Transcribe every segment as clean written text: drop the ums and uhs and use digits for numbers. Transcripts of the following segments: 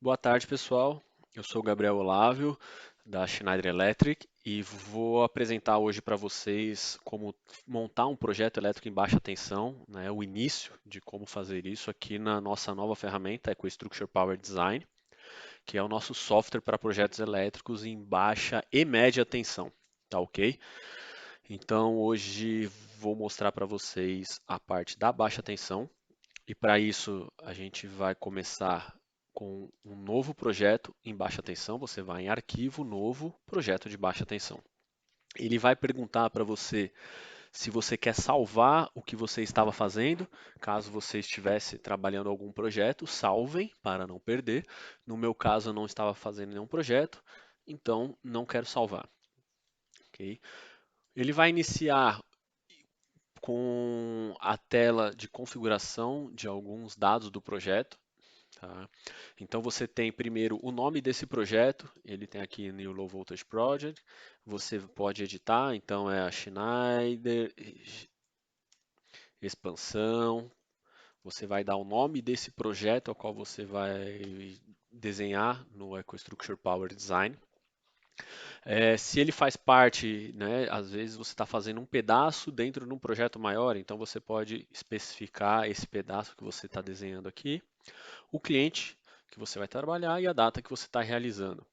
Boa tarde, pessoal. Eu sou o Gabriel Olávio, da Schneider Electric, e vou apresentar hoje para vocês como montar um projeto elétrico em baixa tensão, né, o início de como fazer isso aqui na nossa nova ferramenta, EcoStruxure Power Design, que é o nosso software para projetos elétricos em baixa e média tensão, tá ok? Então, hoje vou mostrar para vocês a parte da baixa tensão, e para isso, a gente vai começar com um novo projeto em baixa tensão. Você vai em arquivo, novo, projeto de baixa tensão. Ele vai perguntar para você se você quer salvar o que você estava fazendo. Caso você estivesse trabalhando algum projeto, salvem para não perder. No meu caso, eu não estava fazendo nenhum projeto, então não quero salvar. Ok? Ele vai iniciar com a tela de configuração de alguns dados do projeto. Tá? Então você tem primeiro o nome desse projeto, ele tem aqui New Low Voltage Project, você pode editar, então é a Schneider Expansão, você vai dar o nome desse projeto ao qual você vai desenhar no EcoStruxure Power Design. Se ele faz parte, né, às vezes você está fazendo um pedaço dentro de um projeto maior, então você pode especificar esse pedaço que você está desenhando aqui, o cliente que você vai trabalhar e a data que você está realizando.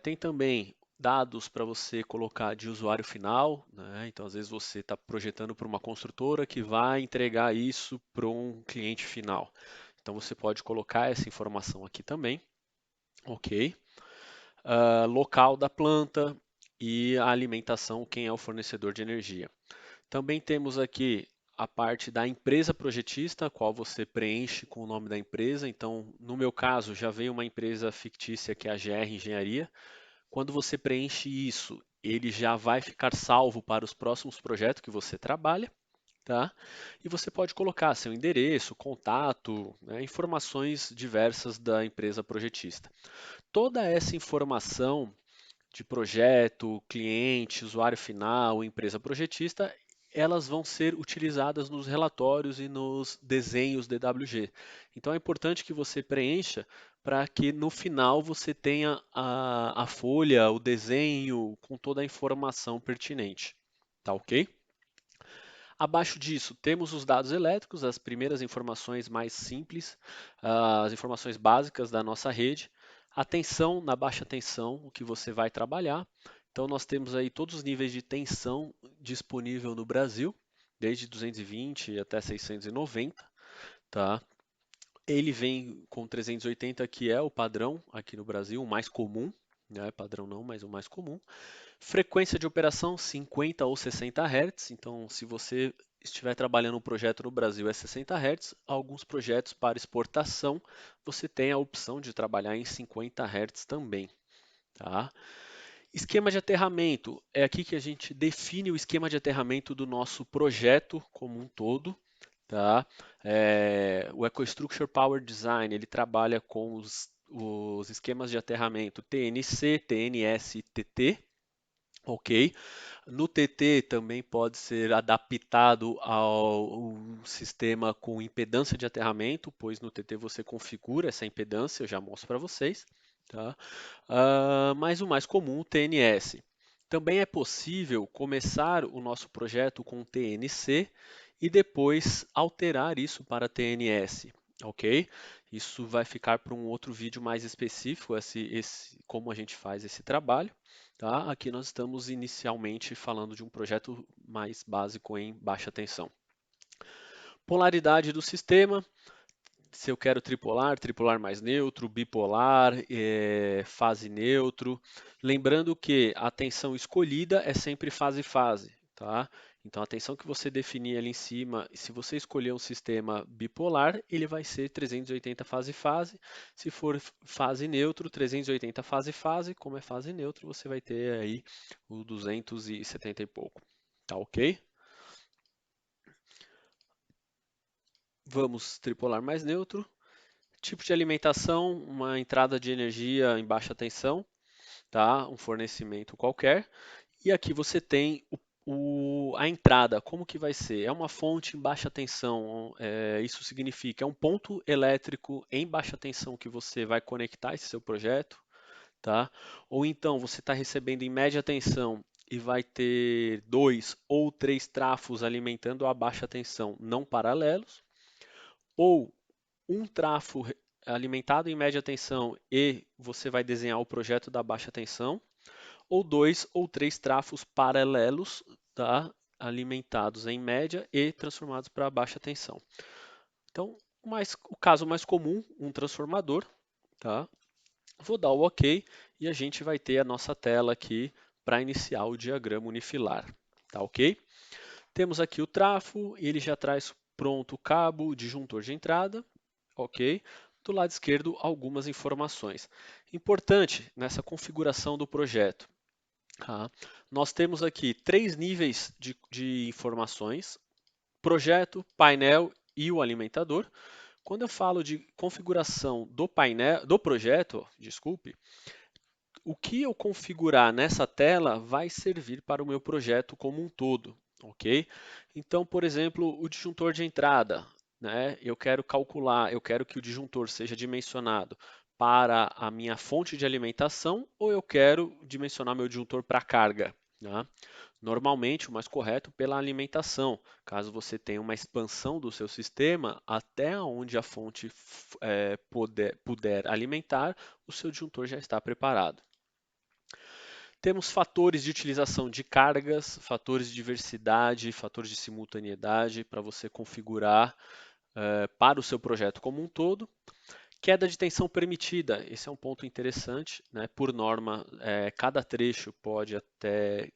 Tem também dados para você colocar de usuário final, né? Então às vezes você está projetando para uma construtora que vai entregar isso para um cliente final. Então você pode colocar essa informação aqui também, ok? Local da planta e a alimentação, quem é o fornecedor de energia. Também temos aqui a parte da empresa projetista, a qual você preenche com o nome da empresa. Então, no meu caso, já veio uma empresa fictícia que é a GR Engenharia. Quando você preenche isso, ele já vai ficar salvo para os próximos projetos que você trabalha, tá? E você pode colocar seu endereço, contato, né, informações diversas da empresa projetista. Toda essa informação de projeto, cliente, usuário final, empresa projetista, elas vão ser utilizadas nos relatórios e nos desenhos DWG. Então é importante que você preencha para que no final você tenha a folha, o desenho com toda a informação pertinente. Tá ok? Abaixo disso, temos os dados elétricos, as primeiras informações mais simples, as informações básicas da nossa rede. A tensão na baixa tensão, o que você vai trabalhar. Então, nós temos aí todos os níveis de tensão disponível no Brasil, desde 220 até 690, tá? Ele vem com 380, que é o padrão aqui no Brasil, o mais comum, né? Padrão não, mas o mais comum. Frequência de operação 50 ou 60 Hz. Então, se você estiver trabalhando um projeto no Brasil é 60 Hz, alguns projetos para exportação você tem a opção de trabalhar em 50 Hz também. Tá? Esquema de aterramento, é aqui que a gente define o esquema de aterramento do nosso projeto como um todo. Tá? O EcoStruxure Power Design ele trabalha com os esquemas de aterramento TNC, TNS e TT. Ok. No TT também pode ser adaptado ao sistema com impedância de aterramento, pois no TT você configura essa impedância, eu já mostro para vocês. Tá? Mas o mais comum, o TNS. Também é possível começar o nosso projeto com TNC e depois alterar isso para TNS, ok? Isso vai ficar para um outro vídeo mais específico, como a gente faz esse trabalho. Tá? Aqui nós estamos inicialmente falando de um projeto mais básico em baixa tensão. Polaridade do sistema, se eu quero tripolar, tripolar mais neutro, bipolar, fase neutro. Lembrando que a tensão escolhida é sempre fase-fase, tá? Então a tensão que você definir ali em cima, se você escolher um sistema bipolar, ele vai ser 380 fase-fase. Se for fase neutro, 380 fase-fase. Como é fase neutro, você vai ter aí o 270 e pouco. Tá ok? Vamos tripolar mais neutro. Tipo de alimentação, uma entrada de energia em baixa tensão, tá? Um fornecimento qualquer. E aqui você tem A entrada, como que vai ser? É uma fonte em baixa tensão, isso significa, é um ponto elétrico em baixa tensão que você vai conectar esse seu projeto, tá? Ou então você está recebendo em média tensão e vai ter 2 ou 3 trafos alimentando a baixa tensão não paralelos, ou um trafo alimentado em média tensão e você vai desenhar o projeto da baixa tensão, ou 2 ou 3 trafos paralelos, tá? Alimentados em média e transformados para baixa tensão. Então, o caso mais comum, um transformador, tá? Vou dar o OK e a gente vai ter a nossa tela aqui para iniciar o diagrama unifilar, tá ok? Temos aqui o trafo, ele já traz pronto o cabo, o disjuntor de entrada, ok? Do lado esquerdo, algumas informações. Importante nessa configuração do projeto, tá? Nós temos aqui 3 níveis de informações: projeto, painel e o alimentador. Quando eu falo de configuração do painel, do projeto, desculpe, o que eu configurar nessa tela vai servir para o meu projeto como um todo, ok? Então, por exemplo, o disjuntor de entrada, né? Eu quero calcular, eu quero que o disjuntor seja dimensionado para a minha fonte de alimentação ou eu quero dimensionar meu disjuntor para carga, né? Normalmente, o mais correto pela alimentação, caso você tenha uma expansão do seu sistema até onde a fonte puder alimentar, o seu disjuntor já está preparado. Temos fatores de utilização de cargas, fatores de diversidade, fatores de simultaneidade para você configurar para o seu projeto como um todo. Queda de tensão permitida, esse é um ponto interessante, né? Por norma, cada trecho pode até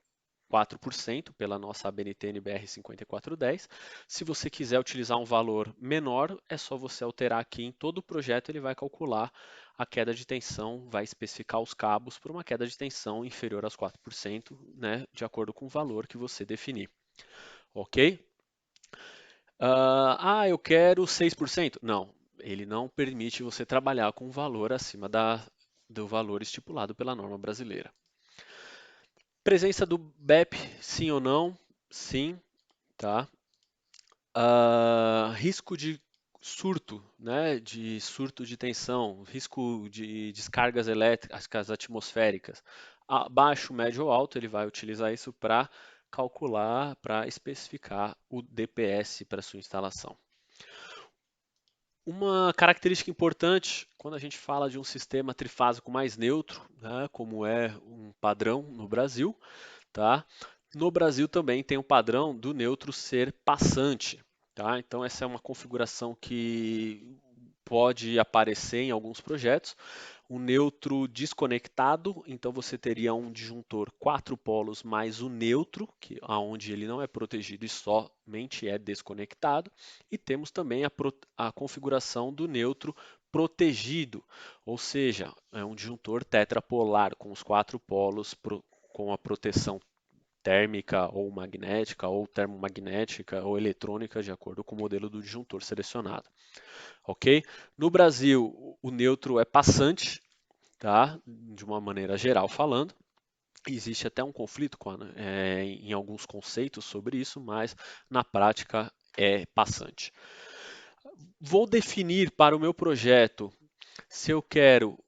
4% pela nossa ABNT NBR 5410. Se você quiser utilizar um valor menor, é só você alterar aqui em todo o projeto, ele vai calcular a queda de tensão, vai especificar os cabos para uma queda de tensão inferior aos 4%, né, de acordo com o valor que você definir. Ok? Eu quero 6%. Não, ele não permite você trabalhar com um valor acima do valor estipulado pela norma brasileira. Presença do BEP, sim ou não? Sim, tá? Risco de surto, né? De surto de tensão, risco de descargas elétricas atmosféricas. Baixo, médio ou alto, ele vai utilizar isso para calcular, para especificar o DPS para sua instalação. Uma característica importante quando a gente fala de um sistema trifásico mais neutro, né, como é um padrão no Brasil, tá? No Brasil também tem o padrão do neutro ser passante, tá? Então essa é uma configuração que pode aparecer em alguns projetos. Um neutro desconectado, então você teria um disjuntor 4 polos mais o neutro, aonde ele não é protegido e somente é desconectado. E temos também a configuração do neutro protegido, ou seja, é um disjuntor tetrapolar com os 4 polos com a proteção térmica ou magnética ou termomagnética ou eletrônica, de acordo com o modelo do disjuntor selecionado. Ok? No Brasil, o neutro é passante, tá? De uma maneira geral falando. Existe até um conflito em alguns conceitos sobre isso, mas na prática é passante. Vou definir para o meu projeto se eu quero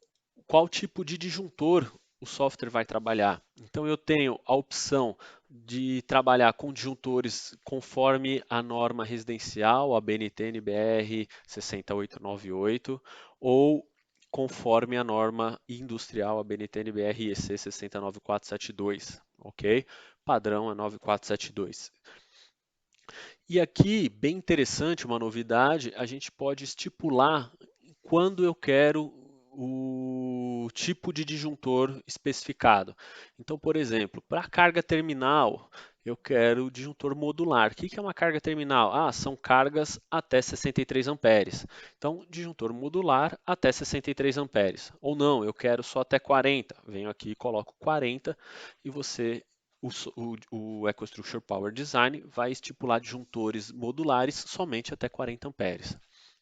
qual tipo de disjuntor o software vai trabalhar. Então eu tenho a opção de trabalhar com disjuntores conforme a norma residencial, a BNT NBR 60898, ou conforme a norma industrial, a BNT NBR EC 69472, ok? Padrão é 9472. E aqui, bem interessante, uma novidade, a gente pode estipular quando eu quero o tipo de disjuntor especificado. Então, por exemplo, para carga terminal, eu quero o disjuntor modular. O que é uma carga terminal? São cargas até 63 amperes. Então, disjuntor modular até 63 amperes. Ou não, eu quero só até 40. Venho aqui e coloco 40 e o EcoStruxure Power Design vai estipular disjuntores modulares somente até 40 amperes.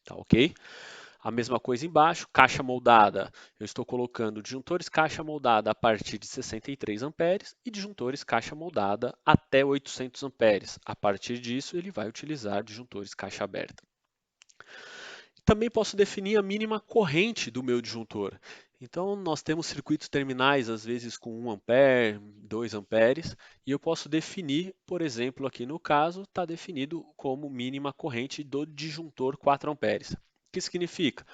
Tá ok? A mesma coisa embaixo, caixa moldada. Eu estou colocando disjuntores caixa moldada a partir de 63 amperes e disjuntores caixa moldada até 800 amperes. A partir disso, ele vai utilizar disjuntores caixa aberta. Também posso definir a mínima corrente do meu disjuntor. Então, nós temos circuitos terminais, às vezes com 1 ampere, 2 amperes, e eu posso definir, por exemplo, aqui no caso, está definido como mínima corrente do disjuntor 4 amperes. O que significa?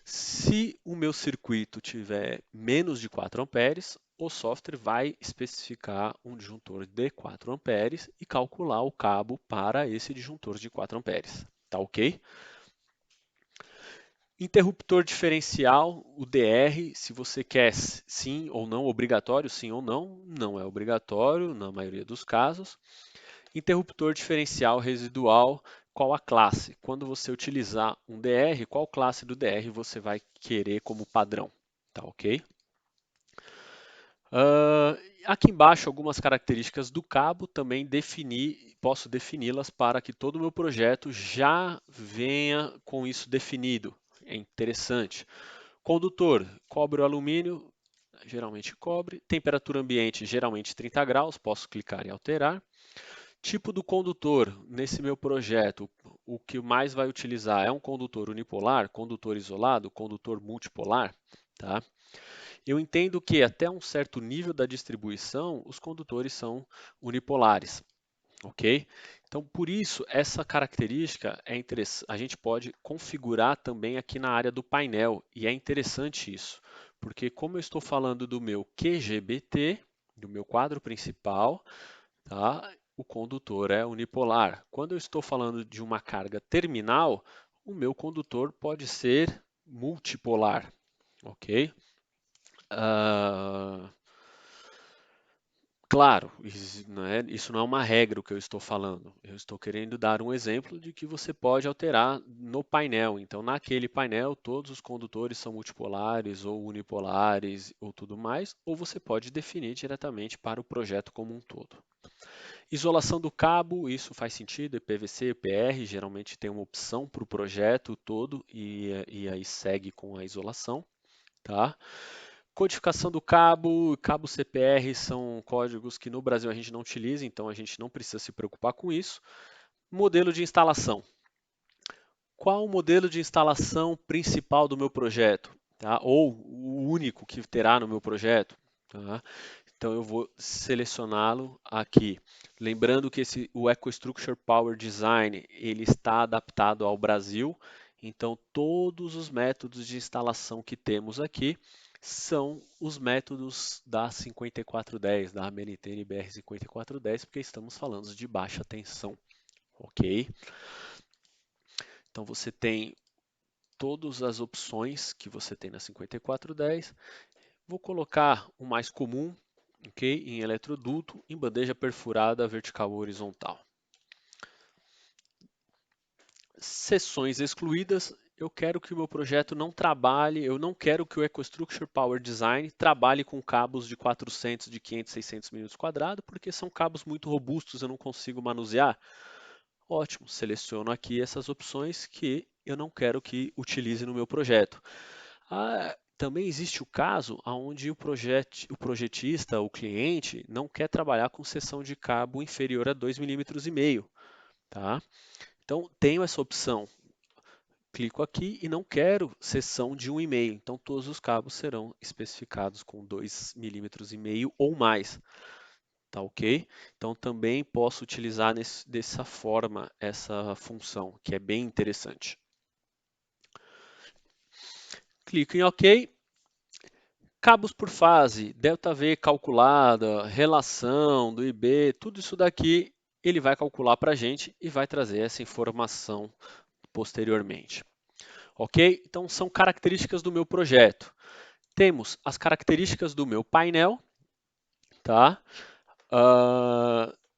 Se o meu circuito tiver menos de 4 amperes, o software vai especificar um disjuntor de 4 amperes e calcular o cabo para esse disjuntor de 4 amperes. Tá ok? Interruptor diferencial, o DR, se você quer sim ou não, obrigatório sim ou não, não é obrigatório na maioria dos casos. Interruptor diferencial residual, qual a classe? Quando você utilizar um DR, qual classe do DR você vai querer como padrão? Tá ok? Aqui embaixo, algumas características do cabo, também posso defini-las para que todo o meu projeto já venha com isso definido. É interessante. Condutor, cobre ou alumínio, geralmente cobre. Temperatura ambiente, geralmente 30 graus, posso clicar em alterar. Tipo do condutor, nesse meu projeto, o que mais vai utilizar é um condutor unipolar, condutor isolado, condutor multipolar, tá? Eu entendo que até um certo nível da distribuição, os condutores são unipolares, ok? Então, por isso, essa característica é interessante. A gente pode configurar também aqui na área do painel, e é interessante isso, porque como eu estou falando do meu QGBT, do meu quadro principal, tá? O condutor é unipolar. Quando eu estou falando de uma carga terminal, o meu condutor pode ser multipolar, ok? Ah, claro, isso não é uma regra o que eu estou falando. Eu estou querendo dar um exemplo de que você pode alterar no painel. Então, naquele painel, todos os condutores são multipolares ou unipolares ou tudo mais, ou você pode definir diretamente para o projeto como um todo. Isolação do cabo, isso faz sentido, IPVC, IPR, geralmente tem uma opção para o projeto todo e aí segue com a isolação, tá? Codificação do cabo, cabo CPR são códigos que no Brasil a gente não utiliza, então a gente não precisa se preocupar com isso. Modelo de instalação. Qual o modelo de instalação principal do meu projeto? Tá? Ou o único que terá no meu projeto? Tá? Então eu vou selecioná-lo aqui. Lembrando que o EcoStruxure Power Design ele está adaptado ao Brasil, então todos os métodos de instalação que temos aqui são os métodos da 5410, da AMNT NBR 5410, porque estamos falando de baixa tensão, ok? Então você tem todas as opções que você tem na 5410. Vou colocar o mais comum, ok? Em eletroduto, em bandeja perfurada vertical ou horizontal. Seções excluídas. Eu quero que o meu projeto não trabalhe, eu não quero que o EcoStruxure Power Design trabalhe com cabos de 400, de 500, 600 milímetros quadrados, porque são cabos muito robustos, eu não consigo manusear. Ótimo, seleciono aqui essas opções que eu não quero que utilize no meu projeto. Também existe o caso onde o projetista, o cliente, não quer trabalhar com seção de cabo inferior a 2,5 mm. Tá? Então, tenho essa opção. Clico aqui e não quero seção de 1,5. Então, todos os cabos serão especificados com 2,5 mm ou mais. Tá ok? Então também posso utilizar dessa forma essa função, que é bem interessante. Clico em OK. Cabos por fase, ΔV calculada, relação do IB, tudo isso daqui ele vai calcular para a gente e vai trazer essa informação posteriormente. Ok? Então são características do meu projeto. Temos as características do meu painel, tá?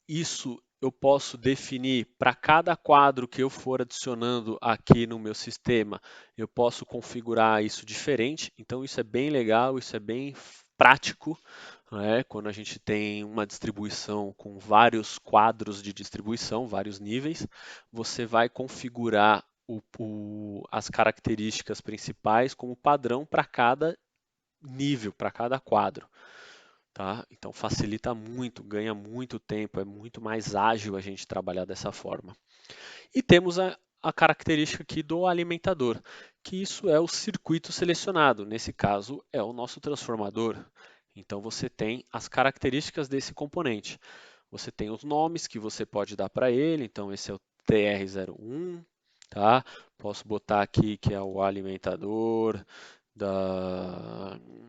Isso eu posso definir para cada quadro que eu for adicionando aqui no meu sistema, eu posso configurar isso diferente. Então isso é bem legal, isso é bem prático, né? Quando a gente tem uma distribuição com vários quadros de distribuição, vários níveis, você vai configurar as características principais como padrão para cada nível, para cada quadro. Tá? Então facilita muito, ganha muito tempo, é muito mais ágil a gente trabalhar dessa forma. E temos a característica aqui do alimentador, que isso é o circuito selecionado. Nesse caso, é o nosso transformador. Então você tem as características desse componente. Você tem os nomes que você pode dar para ele, então esse é o TR01, tá? Posso botar aqui que é o alimentador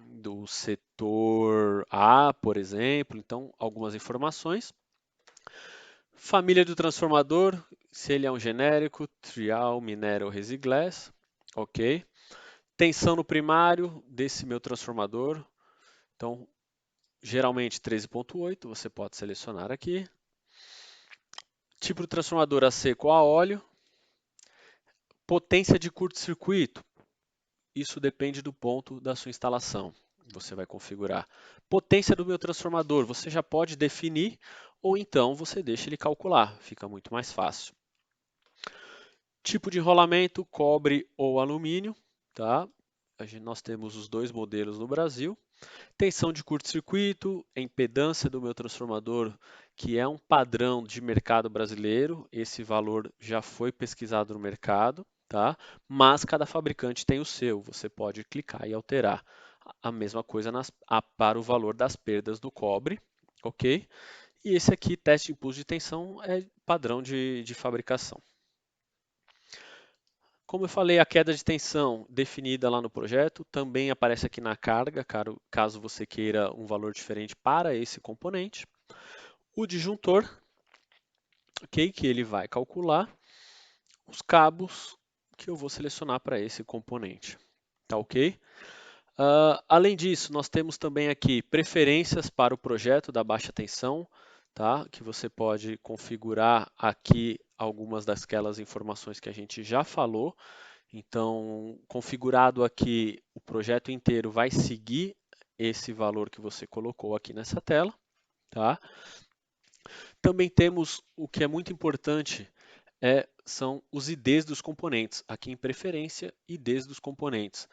do setor A, por exemplo, então algumas informações. Família do transformador, se ele é um genérico, trial, mineral, resiglass, ok. Tensão no primário desse meu transformador, então geralmente 13.8, você pode selecionar aqui. Tipo de transformador a seco ou a óleo. Potência de curto-circuito, isso depende do ponto da sua instalação. Você vai configurar. Potência do meu transformador, você já pode definir ou então você deixa ele calcular, fica muito mais fácil. Tipo de enrolamento, cobre ou alumínio, tá? Nós temos os dois modelos no Brasil. Tensão de curto-circuito, impedância do meu transformador, que é um padrão de mercado brasileiro. Esse valor já foi pesquisado no mercado, tá? Mas cada fabricante tem o seu. Você pode clicar e alterar. A mesma coisa para o valor das perdas do cobre, ok? E esse aqui, teste de impulso de tensão, é padrão de fabricação. Como eu falei, a queda de tensão definida lá no projeto também aparece aqui na carga, caso você queira um valor diferente para esse componente. O disjuntor, okay, que ele vai calcular os cabos que eu vou selecionar para esse componente. Tá ok? Além disso, nós temos também aqui preferências para o projeto da baixa tensão, tá? Que você pode configurar aqui algumas daquelas informações que a gente já falou. Então, configurado aqui, o projeto inteiro vai seguir esse valor que você colocou aqui nessa tela, tá? Também temos o que é muito importante, são os IDs dos componentes. Aqui em preferência, IDs dos componentes.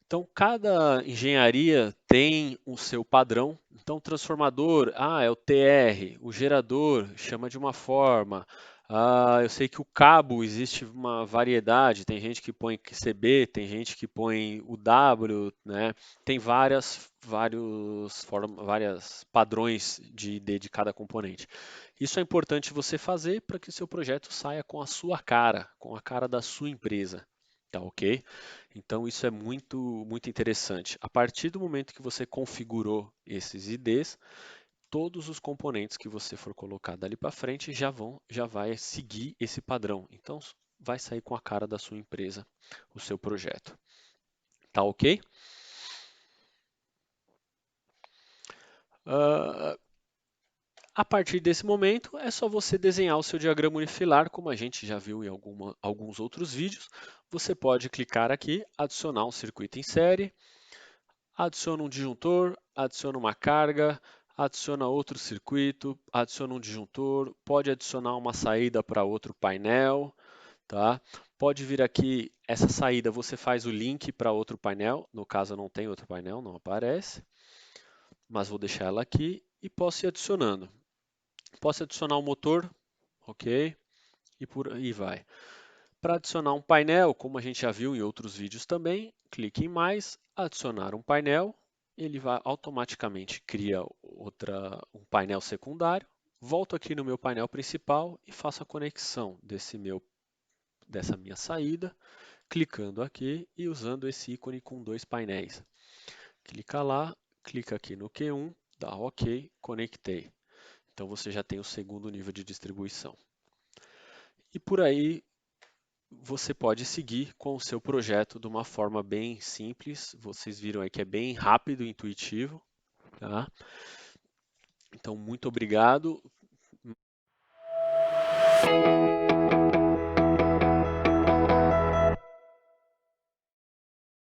Então, cada engenharia tem o seu padrão. Então, o transformador, é o TR, o gerador chama de uma forma. Eu sei que o cabo existe uma variedade, tem gente que põe CB, tem gente que põe o W, né? Tem vários padrões de ID de cada componente. Isso é importante você fazer para que o seu projeto saia com a sua cara, com a cara da sua empresa. Tá ok? Então isso é muito interessante. A partir do momento que você configurou esses IDs, todos os componentes que você for colocar dali para frente já vai seguir esse padrão. Então vai sair com a cara da sua empresa, o seu projeto. Tá ok? A partir desse momento, é só você desenhar o seu diagrama unifilar, como a gente já viu em alguns outros vídeos. Você pode clicar aqui, adicionar um circuito em série, adiciona um disjuntor, adiciona uma carga, adiciona outro circuito, adiciona um disjuntor, pode adicionar uma saída para outro painel, tá? Pode vir aqui, essa saída você faz o link para outro painel, no caso não tem outro painel, não aparece, mas vou deixar ela aqui e posso ir adicionando. Posso adicionar um motor, ok? E por aí vai. Para adicionar um painel, como a gente já viu em outros vídeos também, clique em mais, adicionar um painel, ele vai automaticamente cria um painel secundário. Volto aqui no meu painel principal e faço a conexão dessa minha saída, clicando aqui e usando esse ícone com dois painéis. Clica lá, clica aqui no Q1, dá OK, conectei. Então você já tem o segundo nível de distribuição. E por aí você pode seguir com o seu projeto de uma forma bem simples. Vocês viram aí que é bem rápido e intuitivo, tá? Então, muito obrigado.